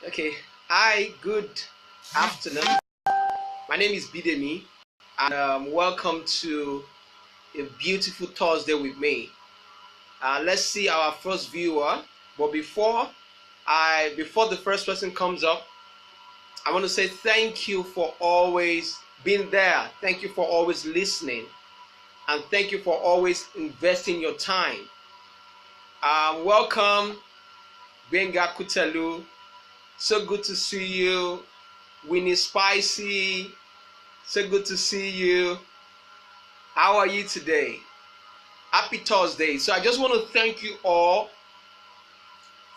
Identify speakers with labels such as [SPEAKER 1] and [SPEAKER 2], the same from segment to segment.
[SPEAKER 1] Okay. Hi, good afternoon. My name is Bidemi, and welcome to a beautiful Thursday with me. Let's see our first viewer. But before the first person comes up, I want to say thank you for always being there. Thank you for always listening, and thank you for always investing your time. Welcome, Benga Kutelu. So good to see you. Winnie Spicy, so good to see you. How are you today? Happy Thursday. So I just want to thank you all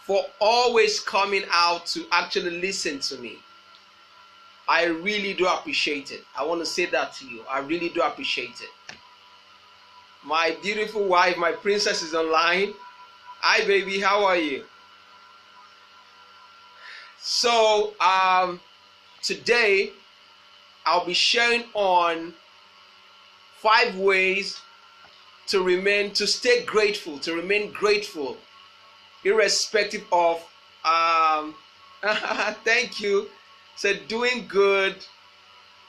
[SPEAKER 1] for always coming out to actually listen to me. I really do appreciate it. I want to say that to you. I really do appreciate it. My beautiful wife, my princess, is online. Hi, baby. How are you? So, today I'll be sharing on 5 ways to stay grateful, to remain grateful, irrespective of thank you. So doing good.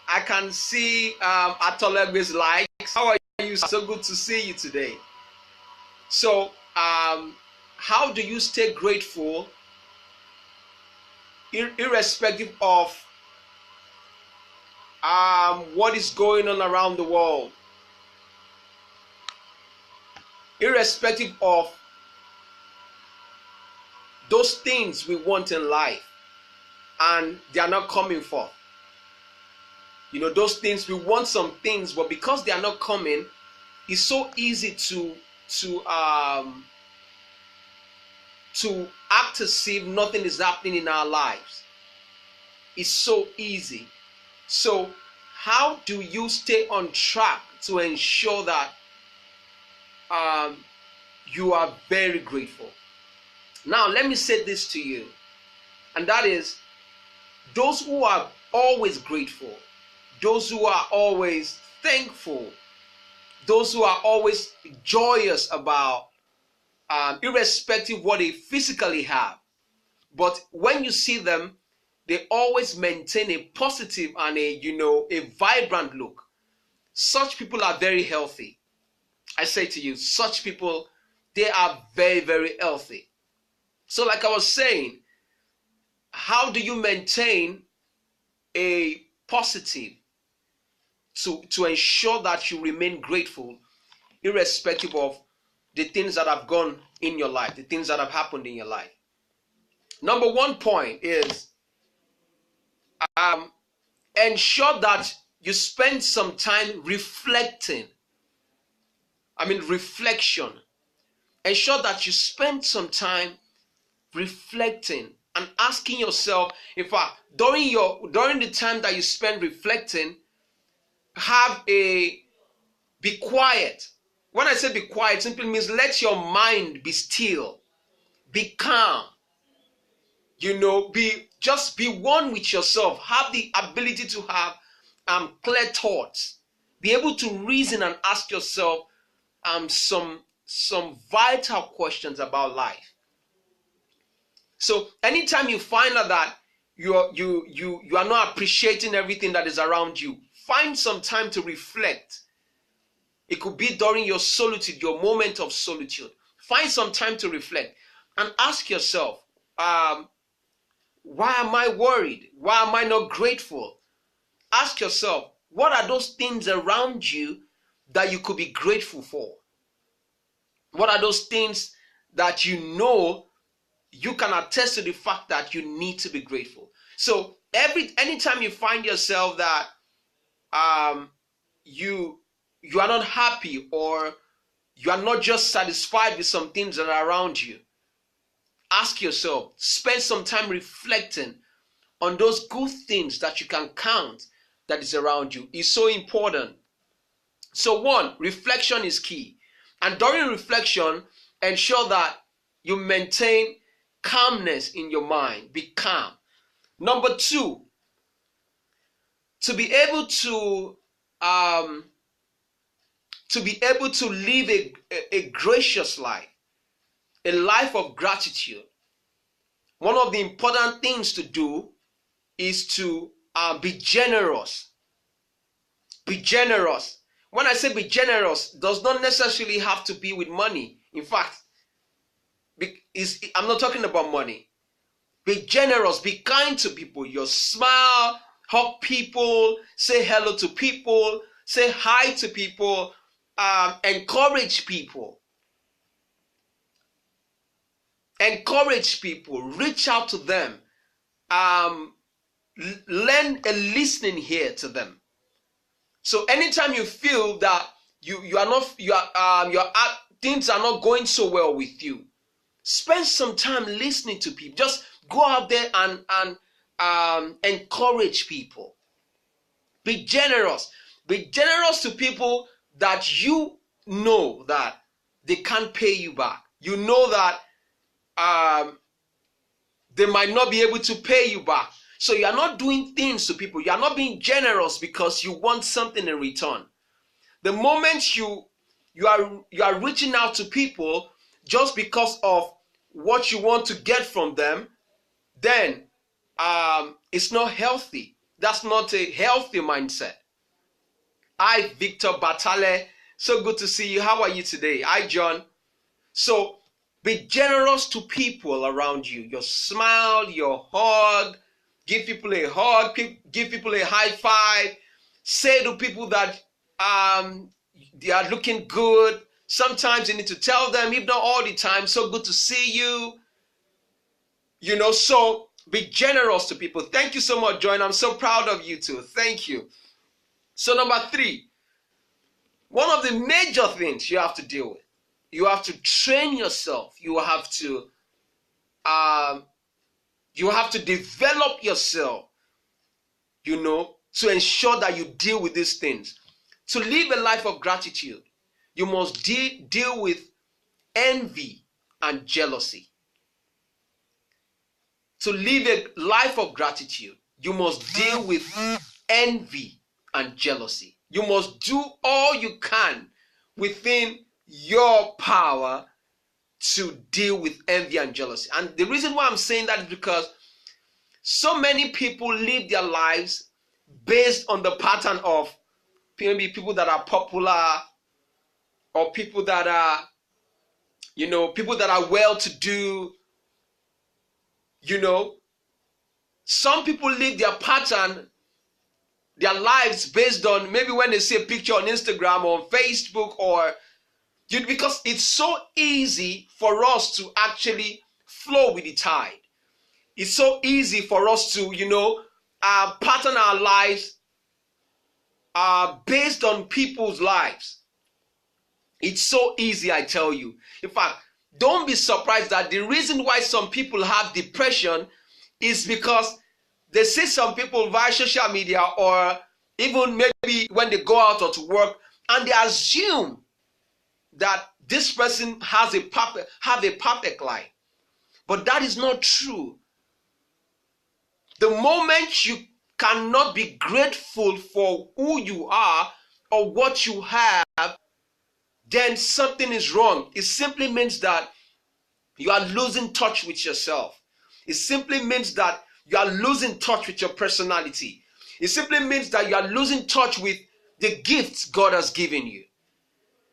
[SPEAKER 1] I can see Atolegbe's likes. How are you? So good to see you today. So how do you stay grateful irrespective of what is going on around the world? Irrespective of those things we want in life and they are not coming forth. You know, those things, we want some things, but because they are not coming, it's so easy to act as if nothing is happening in our lives. It's so easy. So how do you stay on track to ensure that you are very grateful? Now, let me say this to you, and that is, those who are always grateful, those who are always thankful, those who are always joyous about, irrespective of what they physically have, but when you see them, they always maintain a positive and a vibrant look. Such people are very healthy. I say to you, such people, they are very, very healthy. So like I was saying, how do you maintain a positive to ensure that you remain grateful irrespective of the things that have gone in your life, the things that have happened in your life? Number one point is ensure that you spend some time reflecting. Reflection. Ensure that you spend some time reflecting and asking yourself, in fact, during the time that you spend reflecting, be quiet. When I say be quiet, simply means let your mind be still, be calm. Be one with yourself. Have the ability to have clear thoughts. Be able to reason and ask yourself some vital questions about life. So anytime you find out that you are not appreciating everything that is around you, find some time to reflect. It could be during your solitude, your moment of solitude. Find some time to reflect and ask yourself, why am I worried? Why am I not grateful? Ask yourself, what are those things around you that you could be grateful for? What are those things that you can attest to the fact that you need to be grateful? So anytime you find yourself that you are not happy, or you are not just satisfied with some things that are around you, ask yourself, spend some time reflecting on those good things that you can count that is around you. It's so important. So one, reflection is key. And during reflection, ensure that you maintain calmness in your mind. Be calm. Number two, to be able to live a gracious life, a life of gratitude, one of the important things to do is to be generous. Be generous. When I say be generous, does not necessarily have to be with money. In fact, I'm not talking about money. Be generous, be kind to people. You smile, hug people, say hello to people, say hi to people, encourage people. Encourage people, reach out to them, lend a listening ear to them. So anytime you feel that things are not going so well with you, spend some time listening to people. Just go out there and encourage people. Be generous. Be generous to people that you know that they can't pay you back. You know that they might not be able to pay you back. So you are not doing things to people. You are not being generous because you want something in return. The moment you are reaching out to people just because of what you want to get from them, then it's not healthy. That's not a healthy mindset. Hi, Victor Batale. So good to see you. How are you today? Hi, John. So be generous to people around you. Your smile, your hug, give people a hug, give people a high five. Say to people that they are looking good. Sometimes you need to tell them, if not all the time, so good to see you. You know, so be generous to people. Thank you so much, Joy. I'm so proud of you too. Thank you. So number 3, one of the major things you have to deal with, you have to train yourself. You have to develop yourself, you know, to ensure that you deal with these things. To live a life of gratitude, you must deal with envy and jealousy. To live a life of gratitude, you must deal with envy and jealousy. You must do all you can within your power to deal with envy and jealousy. And the reason why I'm saying that is because so many people live their lives based on the pattern of maybe people that are popular, or people that are, you know, people that are well-to-do. You know, some people live their pattern, their lives based on maybe when they see a picture on Instagram or on Facebook, or because it's so easy for us to actually flow with the tide. It's so easy for us to, you know, pattern our lives based on people's lives. It's so easy, I tell you. In fact, don't be surprised that the reason why some people have depression is because they see some people via social media, or even maybe when they go out or to work, and they assume that this person have a perfect life. But that is not true. The moment you cannot be grateful for who you are or what you have, then something is wrong. It simply means that you are losing touch with yourself. It simply means that you are losing touch with your personality. It simply means that you are losing touch with the gifts God has given you.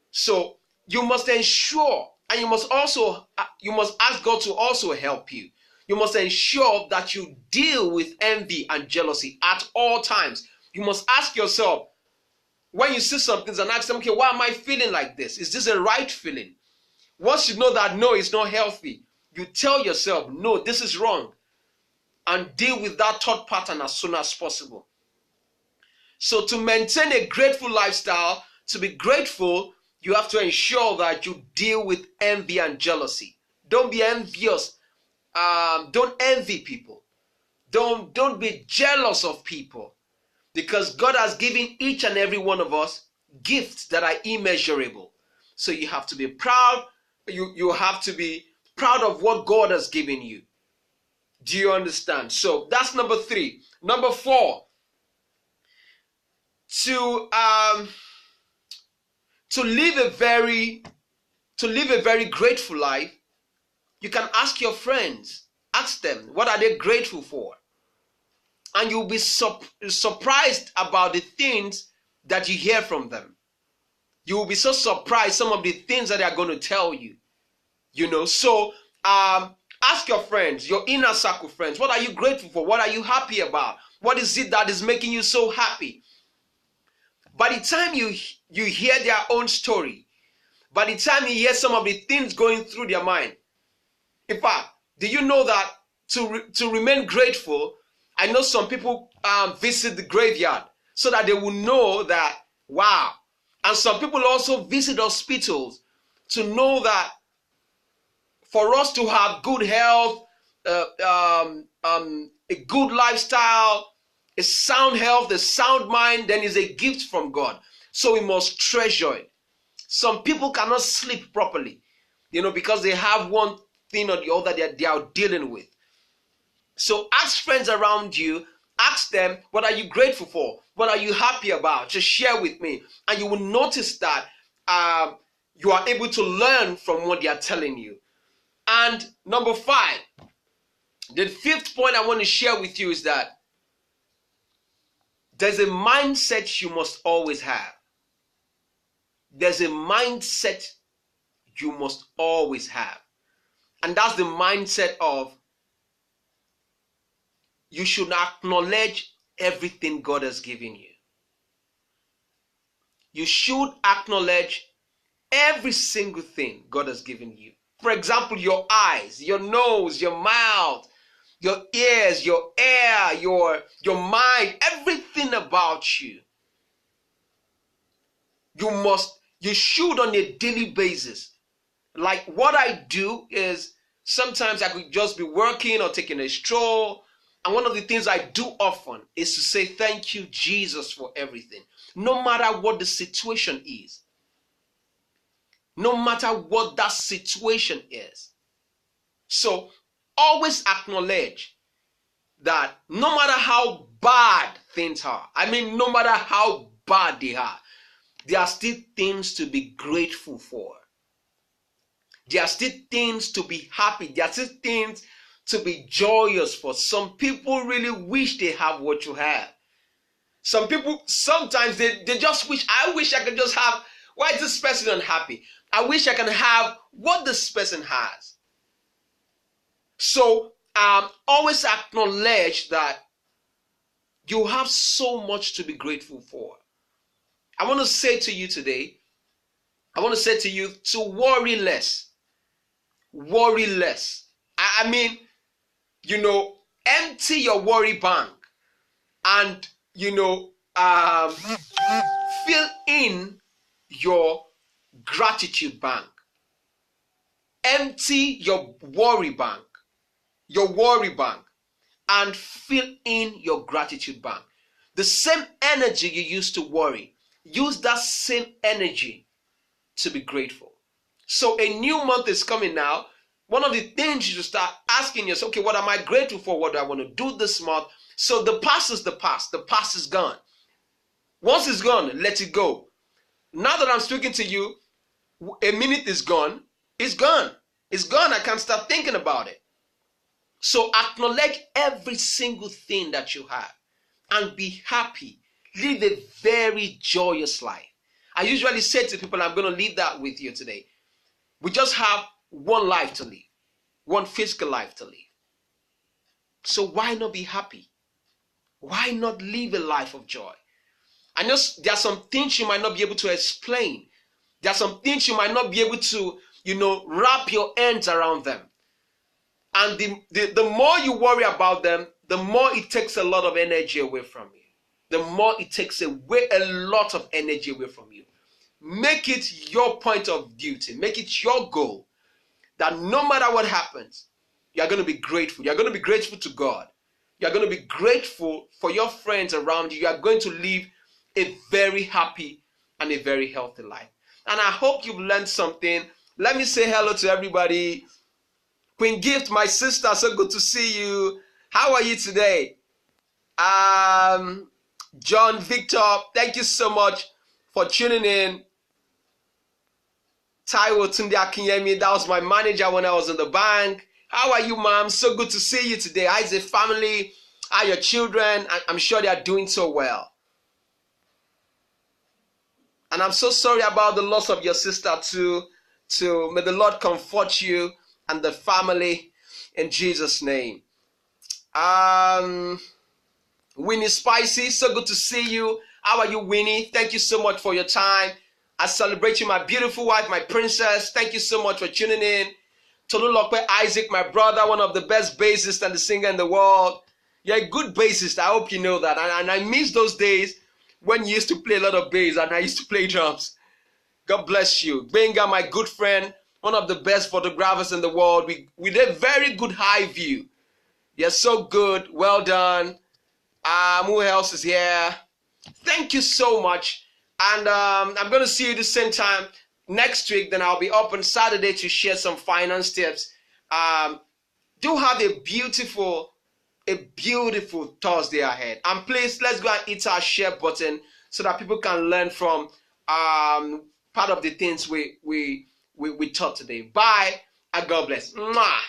[SPEAKER 1] So you must ensure, and you must ask God to also help you. You must ensure that you deal with envy and jealousy at all times. You must ask yourself, when you see some things, and ask them, okay, why am I feeling like this? Is this a right feeling? Once you know that no, it's not healthy, you tell yourself, no, this is wrong, and deal with that thought pattern as soon as possible. So to maintain a grateful lifestyle, to be grateful, you have to ensure that you deal with envy and jealousy. Don't be envious. Don't envy people. Don't be jealous of people, because God has given each and every one of us gifts that are immeasurable. So you have to be proud. You have to be proud of what God has given you. Do you understand? So that's number 3. Number 4, to live a very grateful life, you can ask your friends. Ask them, what are they grateful for? And you'll be surprised about the things that you hear from them. You will be so surprised some of the things that they are going to tell you. So ask your friends, your inner circle friends, what are you grateful for? What are you happy about? What is it that is making you so happy? By the time you hear their own story, by the time you hear some of the things going through their mind, in fact, do you know that to remain grateful, I know some people visit the graveyard so that they will know that, wow. And some people also visit hospitals to know that for us to have good health, a good lifestyle, a sound health, a sound mind, then is a gift from God. So we must treasure it. Some people cannot sleep properly, because they have one thing or the other that they are dealing with. So ask friends around you, ask them, what are you grateful for? What are you happy about? Just share with me. And you will notice that you are able to learn from what they are telling you. And number 5, the 5th point I want to share with you is that there's a mindset you must always have. There's a mindset you must always have. And that's the mindset of you should acknowledge everything God has given you. You should acknowledge every single thing God has given you. For example, your eyes, your nose, your mouth, your ears, your air, your mind, everything about you. You should on a daily basis. Like what I do is sometimes I could just be working or taking a stroll. And one of the things I do often is to say, thank you, Jesus, for everything. No matter what the situation is. No matter what that situation is. So always acknowledge that no matter how bad things are, no matter how bad they are, there are still things to be grateful for. There are still things to be happy. There are still things to be joyous for. Some people really wish they have what you have. Some people, sometimes they just wish, I wish I could just have, why is this person unhappy? I wish I can have what this person has. So always acknowledge that you have so much to be grateful for. I want to say to you today, to worry less. Worry less. Empty your worry bank and, fill in your gratitude bank. Empty your worry bank, and fill in your gratitude bank. The same energy you use to worry, use that same energy to be grateful. So a new month is coming now. One of the things you should start asking yourself, okay, what am I grateful for? What do I want to do this month? So the past is the past. The past is gone. Once it's gone, let it go. Now that I'm speaking to you, a minute is gone. It's gone. It's gone. I can't start thinking about it. So acknowledge every single thing that you have and be happy. Live a very joyous life. I usually say to people, I'm going to leave that with you today. We just have one life to live, one physical life to live. So why not be happy? Why not live a life of joy? I know there are some things you might not be able to explain. There are some things you might not be able to, wrap your hands around them. And the more you worry about them, the more it takes a lot of energy away from you. The more it takes away a lot of energy away from you. Make it your point of duty. Make it your goal that no matter what happens, you are going to be grateful. You are going to be grateful to God. You are going to be grateful for your friends around you. You are going to live a very happy and a very healthy life. And I hope you've learned something. Let me say hello to everybody. Queen Gift, my sister, so good to see you. How are you today? John Victor, thank you so much for tuning in. Taiwo Tunde Akinyemi, that was my manager when I was in the bank. How are you, Mom? So good to see you today. How's the family? How are your children? I'm sure they are doing so well. And I'm so sorry about the loss of your sister too. May the Lord comfort you and the family in Jesus' name. Winnie Spicy, so good to see you. How are you, Winnie? Thank you so much for your time. I celebrate you, my beautiful wife, my princess. Thank you so much for tuning in. Tolulokpe Isaac, my brother, one of the best bassists and the singer in the world. You're a good bassist. I hope you know that. And I miss those days when you used to play a lot of bass and I used to play drums. God bless you. Benga, my good friend, one of the best photographers in the world. We did very good high view. You're so good. Well done. Who else is here? Thank you so much. And I'm going to see you the same time next week. Then I'll be up on Saturday to share some finance tips. Do have a beautiful Thursday ahead. And please, let's go and hit our share button so that people can learn from part of the things we taught today. Bye and God bless. Mwah.